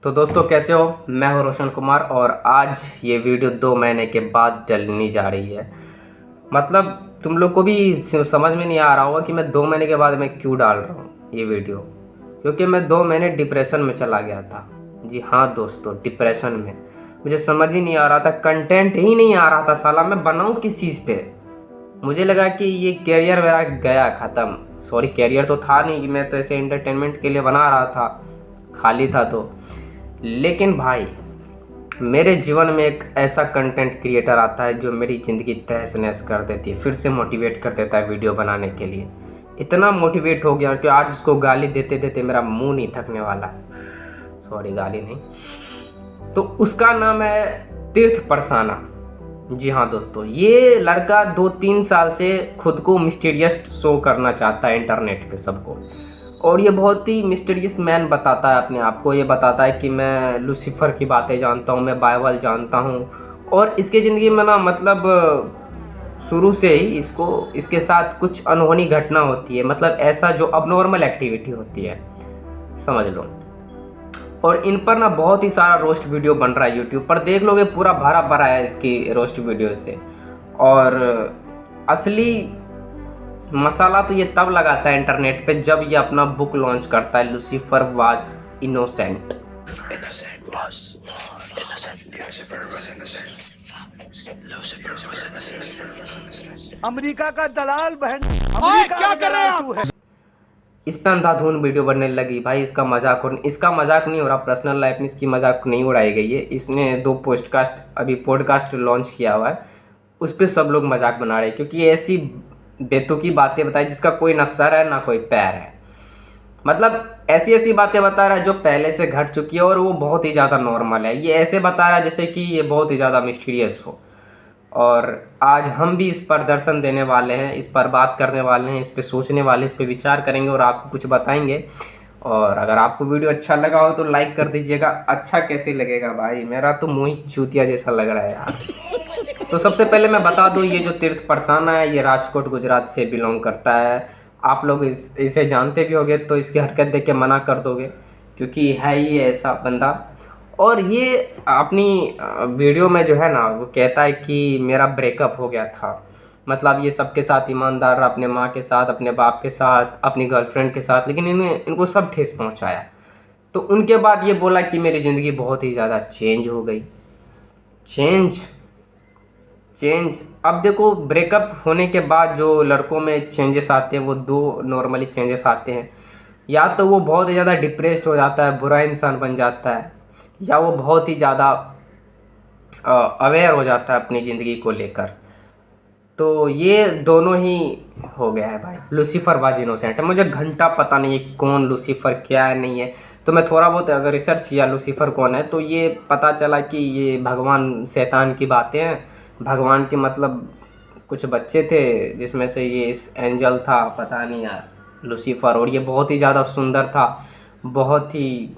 तो दोस्तों कैसे हो। मैं हूं रोशन कुमार और आज ये वीडियो 2 महीने के बाद डलनी जा रही है। मतलब तुम लोग को भी समझ में नहीं आ रहा होगा कि मैं 2 महीने के बाद मैं क्यों डाल रहा हूँ ये वीडियो, क्योंकि मैं 2 महीने डिप्रेशन में चला गया था। जी हाँ दोस्तों, डिप्रेशन में। मुझे समझ ही नहीं आ रहा था, कंटेंट ही नहीं आ रहा था। साला मैं बनाऊँ किस चीज़ पे। मुझे लगा कि ये कैरियर मेरा गया ख़त्म। सॉरी, कैरियर तो था नहीं, कि मैं तो ऐसे एंटरटेनमेंट के लिए बना रहा था, खाली था तो। लेकिन भाई मेरे जीवन में एक ऐसा कंटेंट क्रिएटर आता है जो मेरी ज़िंदगी तहस नहस कर देती है, फिर से मोटिवेट कर देता है वीडियो बनाने के लिए। इतना मोटिवेट हो गया कि आज उसको गाली देते देते मेरा मुंह नहीं थकने वाला। सॉरी, गाली नहीं। तो उसका नाम है तीर्थ परसाना। जी हाँ दोस्तों, ये लड़का 2-3 साल से खुद को मिस्टीरियस शो करना चाहता है इंटरनेट पे सबको, और ये बहुत ही मिस्टीरियस मैन बताता है अपने आप को। ये बताता है कि मैं लूसीफर की बातें जानता हूँ, मैं बाइबल जानता हूँ। और इसकी ज़िंदगी में ना मतलब शुरू से ही इसके साथ कुछ अनहोनी घटना होती है, मतलब ऐसा जो अबनॉर्मल एक्टिविटी होती है, समझ लो। और इन पर ना बहुत ही सारा रोस्ट वीडियो बन रहा है यूट्यूब पर, देख लोगे पूरा भरा भरा है इसकी रोस्ट वीडियो से। और असली मसाला तो ये तब लगाता है इंटरनेट पे जब ये अपना बुक लॉन्च करता है, लूसीफर वाज इनोसेंट। अमेरिका का दलाल बहन, अमेरिका क्या कर रहे हैं। इस पे अंधाधुन वीडियो बनने लगी भाई। इसका मजाक नहीं हो रहा, पर्सनल लाइफ में इसकी मजाक नहीं उड़ाई गई है। इसने 2 पॉडकास्ट लॉन्च किया हुआ है, उस पर सब लोग मजाक बना रहे हैं, क्योंकि ये ऐसी बेतुकी बातें बताई जिसका कोई ना सर है ना कोई पैर है। मतलब ऐसी ऐसी बातें बता रहा है जो पहले से घट चुकी है, और वो बहुत ही ज़्यादा नॉर्मल है। ये ऐसे बता रहा है जैसे कि ये बहुत ही ज़्यादा मिस्टीरियस हो। और आज हम भी इस पर दर्शन देने वाले हैं, इस पर बात करने वाले हैं, इस पर सोचने वाले हैं, इस पर विचार करेंगे और आपको कुछ बताएंगे। और अगर आपको वीडियो अच्छा लगा हो तो लाइक कर दीजिएगा। अच्छा कैसे लगेगा भाई, मेरा तो मुँह ही चूतिया जैसा लग रहा है यार। तो सबसे पहले मैं बता दूं, ये जो तीर्थ परसाना है ये राजकोट गुजरात से बिलोंग करता है। आप लोग इसे जानते भी होंगे तो इसकी हरकत देख के मना कर दोगे, क्योंकि है ही ऐसा बंदा। और ये अपनी वीडियो में जो है ना, वो कहता है कि मेरा ब्रेकअप हो गया था। मतलब ये सबके साथ ईमानदार रहा, अपने माँ के साथ, अपने बाप के साथ, अपनी गर्लफ्रेंड के साथ, लेकिन इनको सब ठेस पहुँचाया। तो उनके बाद ये बोला कि मेरी ज़िंदगी बहुत ही ज़्यादा चेंज हो गई। चेंज अब देखो, ब्रेकअप होने के बाद जो लड़कों में चेंजेस आते हैं वो 2 नॉर्मली चेंजेस आते हैं। या तो वो बहुत ही ज़्यादा डिप्रेस्ड हो जाता है, बुरा इंसान बन जाता है, या वो बहुत ही ज़्यादा अवेयर हो जाता है अपनी ज़िंदगी को लेकर। तो ये दोनों ही हो गया है भाई। लूसीफर वाज इनोसेंट है। मुझे घंटा पता नहीं है कौन लूसीफर क्या है नहीं है, तो मैं थोड़ा बहुत अगर रिसर्च किया लूसीफर कौन है तो ये पता चला कि ये भगवान शैतान की बातें हैं। भगवान के मतलब कुछ बच्चे थे जिसमें से ये इस एंजल था, पता नहीं यार, लूसीफर। और ये बहुत ही ज़्यादा सुंदर था, बहुत ही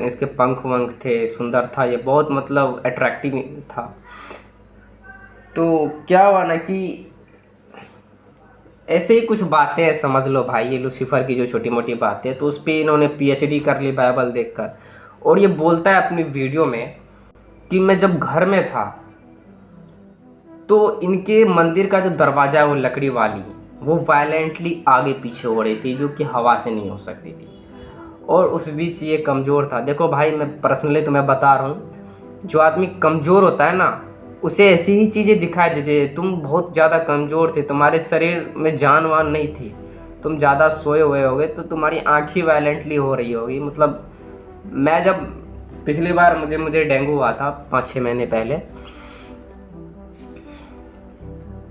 इसके पंख वंख थे, सुंदर था ये, बहुत मतलब अट्रैक्टिव था। तो क्या हुआ ना कि ऐसे ही कुछ बातें हैं, समझ लो भाई, ये लूसीफर की जो छोटी मोटी बातें, तो उस पर इन्होंने PhD कर ली बाइबल देखकर। और ये बोलता है अपनी वीडियो में कि मैं जब घर में था तो इनके मंदिर का जो दरवाज़ा है वो लकड़ी वाली, वो वायलेंटली आगे पीछे हो रही थी, जो कि हवा से नहीं हो सकती थी। और उस बीच ये कमज़ोर था। देखो भाई, मैं पर्सनली तुम्हें बता रहा हूँ, जो आदमी कमज़ोर होता है ना, उसे ऐसी ही चीज़ें दिखाई देती है। तुम बहुत ज़्यादा कमज़ोर थे, तुम्हारे शरीर में जान वान नहीं थी, तुम ज़्यादा सोए हुए होगे, तो तुम्हारी आँखें वायलेंटली हो रही होगी। मतलब मैं जब पिछली बार मुझे डेंगू हुआ था 5-6 महीने पहले,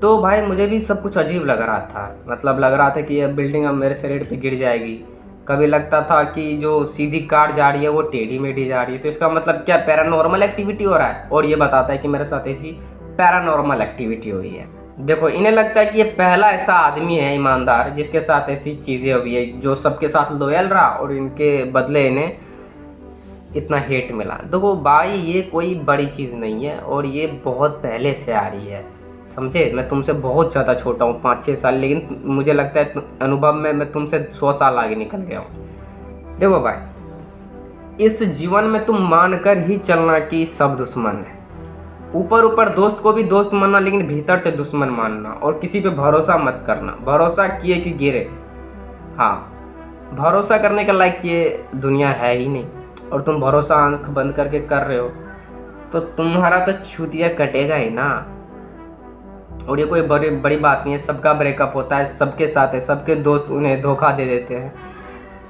तो भाई मुझे भी सब कुछ अजीब लग रहा था। मतलब लग रहा था कि यह बिल्डिंग अब मेरे शरीर पे गिर जाएगी। कभी लगता था कि जो सीधी कार जा रही है वो टेढ़ी मेढ़ी जा रही है, तो इसका मतलब क्या, पैरानॉर्मल एक्टिविटी हो रहा है। और ये बताता है कि मेरे साथ ऐसी पैरानॉर्मल एक्टिविटी हुई है। देखो, इन्हें लगता है कि ये पहला ऐसा आदमी है ईमानदार जिसके साथ ऐसी चीज़ें हुई है, जो सबके साथ लॉयल रहा और इनके बदले इन्हें इतना हेट मिला। देखो भाई, ये कोई बड़ी चीज़ नहीं है, और ये बहुत पहले से आ रही है, समझे। मैं तुमसे बहुत ज़्यादा छोटा हूँ, 5-6 साल, लेकिन मुझे लगता है अनुभव में मैं तुमसे 100 साल आगे निकल गया हूँ। देखो भाई, इस जीवन में तुम मानकर ही चलना कि सब दुश्मन है। ऊपर ऊपर दोस्त को भी दोस्त मानना, लेकिन भीतर से दुश्मन मानना। और किसी पे भरोसा मत करना, भरोसा किए कि गिरे। हाँ, भरोसा करने के लायक ये दुनिया है ही नहीं। और तुम भरोसा आंख बंद करके कर रहे हो तो तुम्हारा तो छूतिया कटेगा ही ना। और ये कोई बड़ी बात नहीं है, सबका ब्रेकअप होता है, सबके साथ है, सबके दोस्त उन्हें धोखा दे देते हैं।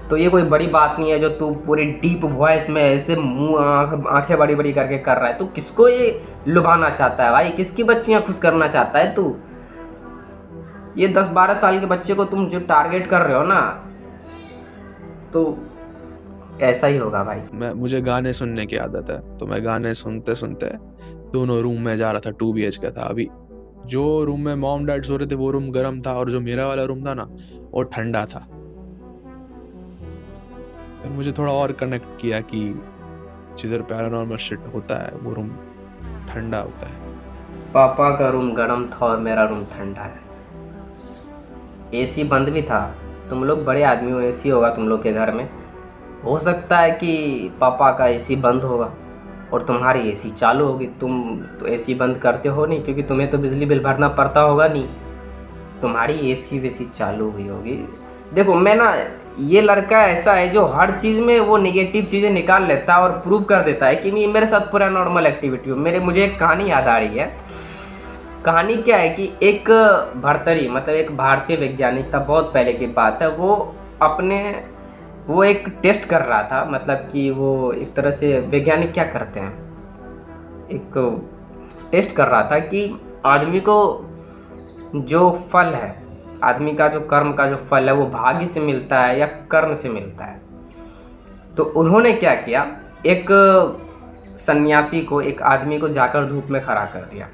तो ये कोई बड़ी बात नहीं है जो तू पूरी डीप वॉइस में ऐसे मुंह आंखें बड़ी बड़ी करके कर रहा है। तू किसको ये लुभाना चाहता है भाई? किसकी बच्चियां खुश करना चाहता है तू? ये 10-12 साल के बच्चे को तुम जो टारगेट कर रहे हो ना, तो ऐसा ही होगा भाई। मुझे गाने सुनने की आदत है, तो मैं गाने सुनते सुनते दोनों रूम में जा रहा था। 2 BHK था। अभी जो रूम में मॉम डैड सो रहे थे वो रूम गर्म था, और जो मेरा वाला रूम था ना वो ठंडा था। फिर मुझे थोड़ा और कनेक्ट किया कि जिधर पैरानॉर्मल शिट होता है वो रूम ठंडा होता है। पापा का रूम गर्म था और मेरा रूम ठंडा है। एसी बंद भी था। तुम लोग बड़े आदमी हो, एसी होगा तुम लोग के घर में। हो सकता है कि पापा का एसी बंद होगा और तुम्हारी एसी चालू होगी। तुम तो एसी बंद करते हो नहीं, क्योंकि तुम्हें तो बिजली बिल भरना पड़ता होगा नहीं। तुम्हारी एसी वेसी चालू हुई होगी। देखो, मैं ना, ये लड़का ऐसा है जो हर चीज़ में वो नेगेटिव चीज़ें निकाल लेता है और प्रूव कर देता है कि मेरे साथ पूरा नॉर्मल एक्टिविटी हो। मुझे एक कहानी याद आ रही है। कहानी क्या है कि एक भर्तरी, मतलब एक भारतीय वैज्ञानिक था, बहुत पहले की बात है। वो एक टेस्ट कर रहा था। मतलब कि वो एक तरह से वैज्ञानिक क्या करते हैं, एक टेस्ट कर रहा था कि आदमी को जो फल है, आदमी का जो कर्म का जो फल है, वो भाग्य से मिलता है या कर्म से मिलता है। तो उन्होंने क्या किया, एक सन्यासी को, एक आदमी को जाकर धूप में खड़ा कर दिया।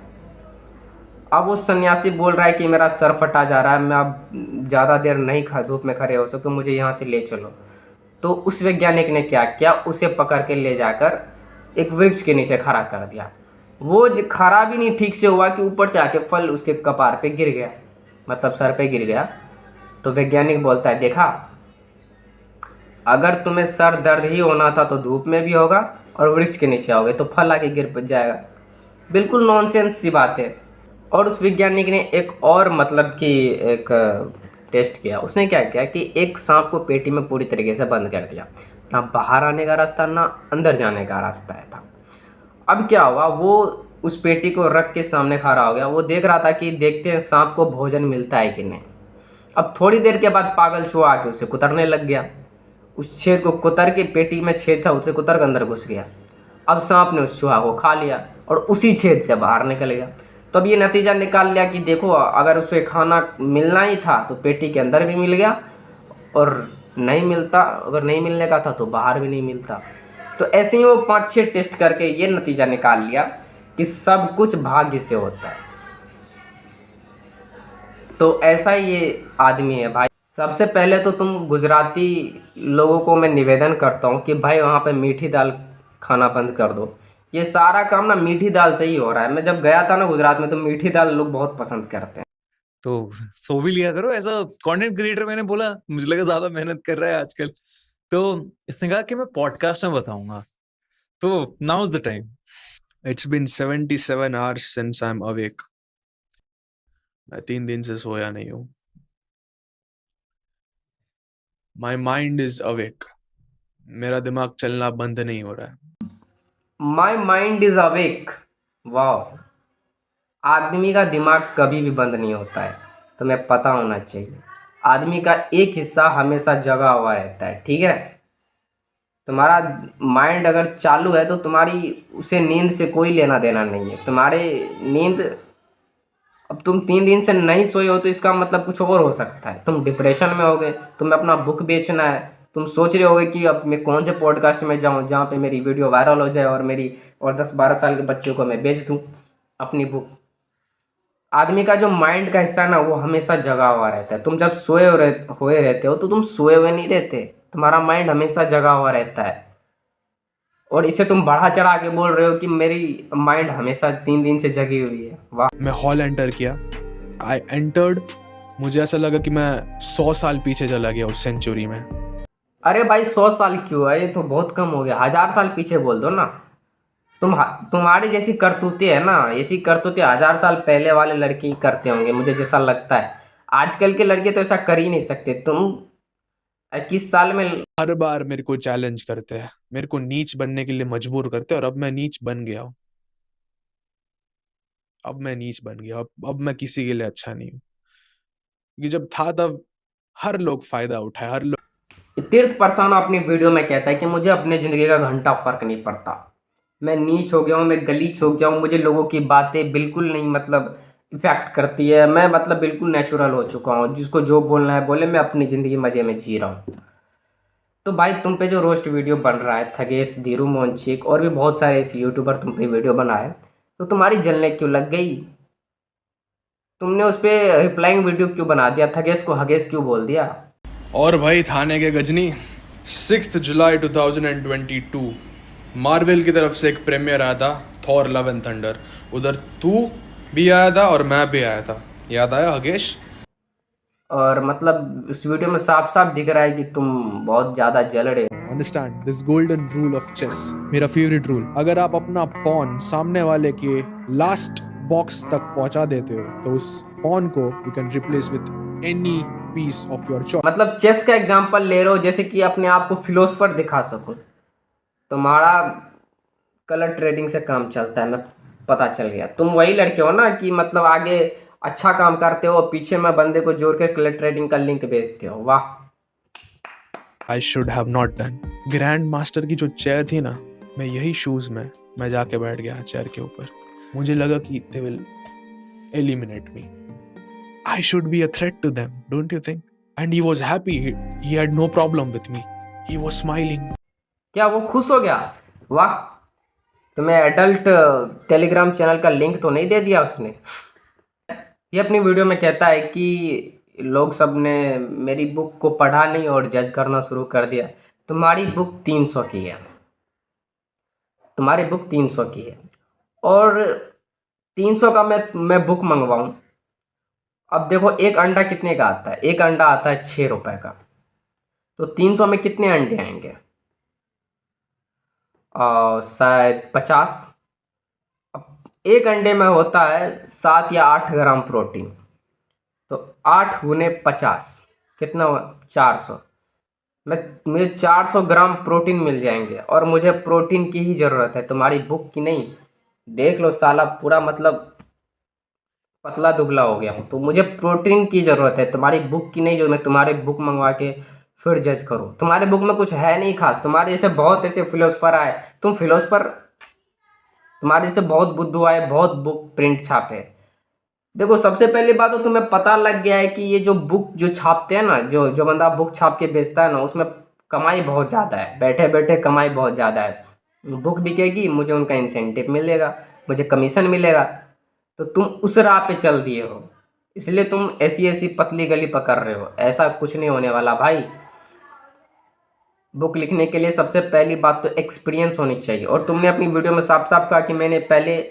अब वो सन्यासी बोल रहा है कि मेरा सर फटा जा रहा है, मैं अब ज़्यादा देर नहीं धूप में खड़े हो सकता, तो मुझे यहाँ से ले चलो। तो उस वैज्ञानिक ने क्या किया, उसे पकड़ के ले जाकर एक वृक्ष के नीचे खड़ा कर दिया। वो खड़ा भी नहीं ठीक से हुआ कि ऊपर से आके फल उसके कपार पे गिर गया, मतलब सर पे गिर गया। तो वैज्ञानिक बोलता है, देखा, अगर तुम्हें सर दर्द ही होना था तो धूप में भी होगा और वृक्ष के नीचे आओगे तो फल आके गिर जाएगा। बिल्कुल नॉनसेंस सी बात है। और उस वैज्ञानिक ने एक और, मतलब कि एक टेस्ट किया। उसने क्या किया कि एक सांप को पेटी में पूरी तरीके से बंद कर दिया। ना बाहर आने का रास्ता, ना अंदर जाने का रास्ता था। अब क्या हुआ, वो उस पेटी को रख के सामने खड़ा हो गया। वो देख रहा था कि देखते हैं सांप को भोजन मिलता है कि नहीं। अब थोड़ी देर के बाद पागल चूहा आके उसे कुतरने लग गया। उस छेद को कुतर के, पेटी में छेद था, उसे कुतर के अंदर घुस गया। अब सांप ने उस चूहा को खा लिया और उसी छेद से बाहर निकल गया। तो अब ये नतीजा निकाल लिया कि देखो, अगर उसे खाना मिलना ही था तो पेटी के अंदर भी मिल गया, और नहीं मिलता, अगर नहीं मिलने का था तो बाहर भी नहीं मिलता। तो ऐसे ही वो 5-6 टेस्ट करके ये नतीजा निकाल लिया कि सब कुछ भाग्य से होता है। तो ऐसा ही ये आदमी है भाई। सबसे पहले तो तुम गुजराती लोगों को मैं निवेदन करता हूँ कि भाई वहाँ पे मीठी दाल खाना बंद कर दो। ये सारा काम ना मीठी दाल से ही हो रहा है। मैं जब गया था ना गुजरात में, तो मीठी दाल लोग बहुत पसंद करते हैं। तो सो भी लिया करो एज अ कंटेंट क्रिएटर। मैंने बोला, मुझे लगा ज्यादा मेहनत कर रहा है आजकल, तो इसने कहा कि मैं पॉडकास्ट में बताऊंगा। तो now is the time. It's been 77 hours since I'm awake. मैं 3 दिन से सोया नहीं हूँ। My mind is awake. मेरा दिमाग चलना बंद नहीं हो रहा है। My mind is awake. वाह, आदमी का दिमाग कभी भी बंद नहीं होता है, तुम्हें पता होना चाहिए। आदमी का एक हिस्सा हमेशा जगा हुआ रहता है, ठीक है। तुम्हारा माइंड अगर चालू है तो तुम्हारी उसे नींद से कोई लेना देना नहीं है। तुम्हारे नींद, अब तुम 3 दिन से नहीं सोए हो तो इसका मतलब कुछ और हो सकता है। तुम डिप्रेशन में होगे, तुम्हें अपना बुक बेचना है, तुम सोच रहे होगे कि अब मैं कौन से पॉडकास्ट में जाऊं जहां पे मेरी वीडियो वायरल हो जाए और 10-12 साल के बच्चों को मैं बेच दूं अपनी बुक। आदमी का जो माइंड का हिस्सा है ना, वो हमेशा जगा हुआ रहता है। तुम जब सोए हुए रहते हो तो तुम सोए हुए नहीं रहते, तुम्हारा माइंड हमेशा जगा हुआ रहता है। और इसे तुम बढ़ा चढ़ा के बोल रहे हो कि मेरी माइंड हमेशा 3 दिन से जगी हुई है। वाह। मैं हॉल एंटर किया। आई एंटर्ड, मुझे ऐसा लगा कि मैं 100 साल पीछे चला गया उस सेंचुरी में। अरे भाई 100 साल क्यों है, ये तो बहुत कम हो गया, 1000 साल पीछे बोल दो ना। तुम्हारी जैसी करतूतें है ना, ऐसी करतूतें 1000 साल पहले वाले लड़के ही करते होंगे, मुझे जैसा लगता है। आजकल के लड़के तो ऐसा कर ही नहीं सकते। तुम 21 साल में हर बार मेरे को चैलेंज करते हैं, मेरे को नीच बनने के लिए मजबूर करते हैं, और अब मैं नीच बन गया हूँ। अब मैं नीच बन गया, अब मैं किसी के लिए अच्छा नहीं हूँ। क्योंकि जब था तब हर लोग फायदा उठाए, हर लोग। तीर्थ परसाना अपनी वीडियो में कहता है कि मुझे अपने ज़िंदगी का घंटा फर्क नहीं पड़ता, मैं नीच हो गया हूँ, मैं गलीच हो गया हूँ, मुझे लोगों की बातें बिल्कुल नहीं मतलब इफेक्ट करती है, मैं मतलब बिल्कुल नेचुरल हो चुका हूँ, जिसको जो बोलना है बोले, मैं अपनी ज़िंदगी मज़े में जी रहा हूँ। तो भाई तुम पे जो रोस्ट वीडियो बन रहा है, थगेश, धीरू मोहनचिक और भी बहुत सारे ऐसे यूट्यूबर तुम पे वीडियो बनाए, तो तुम्हारी जलने क्यों लग गई? तुमने उस पर रिप्लाइंग वीडियो क्यों बना दिया? थगेश को हगेश क्यों बोल दिया? और भाई थाने के गजनी, 6 जुलाई 2022 मार्वल की तरफ से एक प्रीमियर आया था, थॉर लव एंड थंडर। उधर तू भी आया था और मैं भी आया था, याद आया हगेश? और मतलब उस वीडियो में साफ साफ दिख रहा है कि तुम बहुत ज़्यादा जल रहे हो। Understand this golden rule of chess, मेरा फेवरेट रूल। अगर आप अपना पॉन सामने वाले के लास्ट बॉक्स तक पहुंचा देते हो, तो उस पॉन को you can replace with any piece of your choice. मतलब चेस का एग्जांपल ले रहे हो, जैसे कि अपने आप को फिलोसफर दिखा सको। तुम्हारा कलर ट्रेडिंग से काम चलता है, मैं पता चल गया। तुम वही लड़के हो ना कि मतलब आगे अच्छा काम करते हो, पीछे में बंदे को जोड़ के कलर ट्रेडिंग का लिंक भेजते हो। वाह। I should have not done. Grand master की जो चेयर थी ना, मैं यही शूज में मैं जाके बैठ गया चेयर के ऊपर। मुझे लगा कि they will eliminate me, I should be a threat to them, don't you think? And he was happy. He had no problem with me. He was smiling. क्या वो खुश हो गया? वाह। तुम्हें एडल्ट टेलीग्राम चैनल का लिंक तो नहीं दे दिया उसने? ये अपनी वीडियो में कहता है कि लोग सब ने मेरी बुक को पढ़ा नहीं और जज करना शुरू कर दिया। तुम्हारी बुक 300 की है, तुम्हारी बुक 300 की है, और 300 का मैं बुक मंगवाऊँ। अब देखो एक अंडा कितने का आता है? एक अंडा आता है 6 रुपए का, तो 300 में कितने अंडे आएंगे? शायद 50। अब एक अंडे में होता है 7 या 8 ग्राम प्रोटीन, तो 8 गुने 50 कितना हुआ? 400। मुझे 400 ग्राम प्रोटीन मिल जाएंगे, और मुझे प्रोटीन की ही ज़रूरत है, तुम्हारी बुक की नहीं। देख लो साला, पूरा मतलब पतला दुबला हो गया हूँ, तो मुझे प्रोटीन की ज़रूरत है, तुम्हारी बुक की नहीं, जो मैं तुम्हारी बुक मंगवा के फिर जज करूँ। तुम्हारे बुक में कुछ है नहीं खास, तुम्हारे जैसे बहुत ऐसे फिलोसफर आए, तुम फिलोसफर, तुम्हारे जैसे बहुत बुद्धू आए, बहुत बुक प्रिंट छापे। देखो सबसे पहली बात तो तुम्हें पता लग गया है कि ये जो बुक जो छापते हैं ना, जो जो बंदा बुक छाप के बेचता है ना, उसमें कमाई बहुत ज़्यादा है, बैठे बैठे कमाई बहुत ज़्यादा है। बुक बिकेगी, मुझे उनका इंसेंटिव मिलेगा, मुझे कमीशन मिलेगा। तो तुम उस राह पे चल दिए हो, इसलिए तुम ऐसी ऐसी पतली गली पकड़ रहे हो। ऐसा कुछ नहीं होने वाला भाई। बुक लिखने के लिए सबसे पहली बात तो एक्सपीरियंस होनी चाहिए, और तुमने अपनी वीडियो में साफ साफ कहा कि मैंने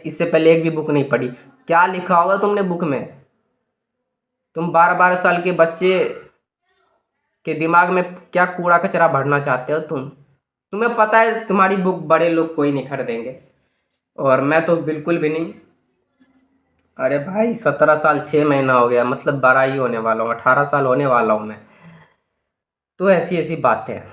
इससे पहले एक भी बुक नहीं पढ़ी। क्या लिखा होगा तुमने बुक में? तुम 12-12 साल के बच्चे के दिमाग में क्या कूड़ा कचरा भरना चाहते हो तुम्हें पता है तुम्हारी बुक बड़े लोग कोई नहीं खरीदेंगे, और मैं तो बिल्कुल भी नहीं। अरे भाई 17 साल 6 महीना हो गया, मतलब 12 ही होने वाला हूँ, 18 साल होने वाला हूँ मैं। तो ऐसी ऐसी बातें हैं।